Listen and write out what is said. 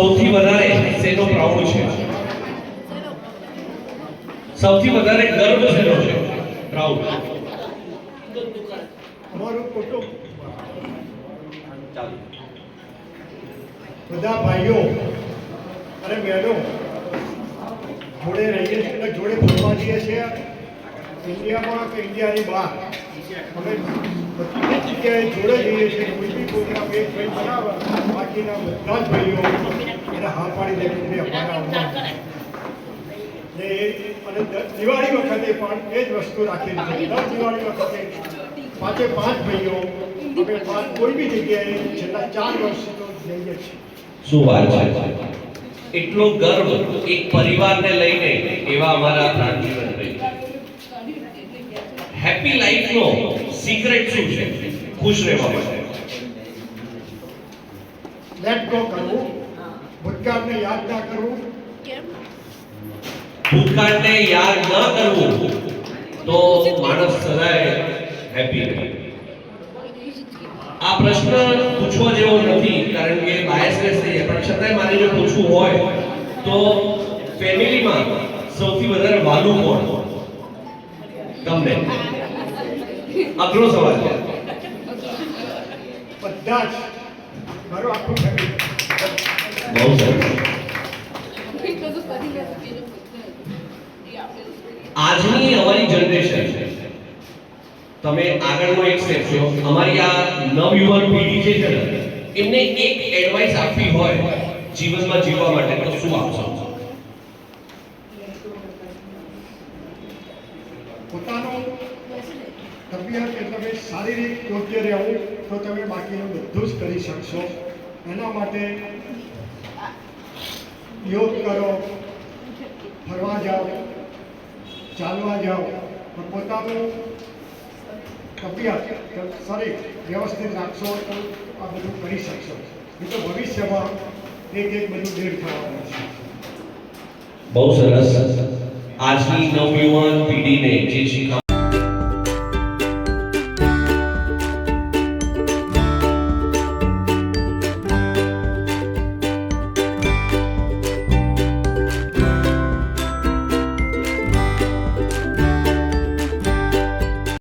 સૌથી વધારે શેનો પ્રાઉડ છે? સૌથી વધારે ગર્વ શેનો છે? પ્રાઉડ અમારું કુટુંબ બધા ભાઈઓ અને બહેનો જોડે રહીએ છીએ અને જોડે ફરવા જઈએ છીએ ઇન્ડિયામાં કે ઇન્ડિયાની બહાર અમે બધી જગ્યાએ જોડે જઈએ છીએ કોઈ બી પ્રોગ્રામ એક ભાઈ બનાવે બાકીના બધા જ ભાઈઓ એને હા પાડી દે કે અમારા આવવા ને અને દિવાળી વખતે પણ એ જ વસ્તુ રાખેલી છે દર દિવાળી વખતે પાંચે પાંચ ભાઈઓ અમે કોઈ બી જગ્યાએ છેલ્લા 4 વર્ષથી તો જઈએ છીએ. શું વાત છે! એટલો ગર્વ એક પરિવારને લઈને એવા અમારા પ્રાંતિવનભાઈ. હેપી લાઈફનો સિક્રેટ શું છે ખુશ રહેવા માટે? લેટ ગો કરવું, ભૂતકાળને યાદ ના કરવું. ભૂતકાળને યાદ ન કરવું તો માણસ સદાય હેપી રહે. આ પ્રશ્ન પૂછવા જેવો નથી કારણ કે બાયસનેસ થઈ જાય, પણ છતાંય મારે જો પૂછવું હોય તો ફેમિલીમાં સૌથી વધારે વાલું કોણ તમને? અઘરો સવાલ છે. બધા જ મારું આખું ફેમિલી. બહુ સરસ. આજની અમારી જનરેશન, તમે આગળનો એક સ્ટેપ છો, અમારી આ નવયુવાન પેઢી જે છે ને એમને એક એડવાઇસ આપવી હોય જીવનમાં જીવવા માટે તો શું આપશો? પોતાનું તબિયત એટલે શારીરિક યોગ્ય રહેવું તો તમે બાકીનું બધું જ કરી શકશો. એના માટે યોગ કરો, ફરવા જાઓ, ચાલવા જાઓ, પણ પોતાનું તબિયત શરીર વ્યવસ્થિત રાખશો તો આ બધું કરી શકશો. એ તો ભવિષ્યમાં એક બધું દેર થવાનું છે. બહુ સરસ. આજની નવયુવાન પેઢીને જે શીખવા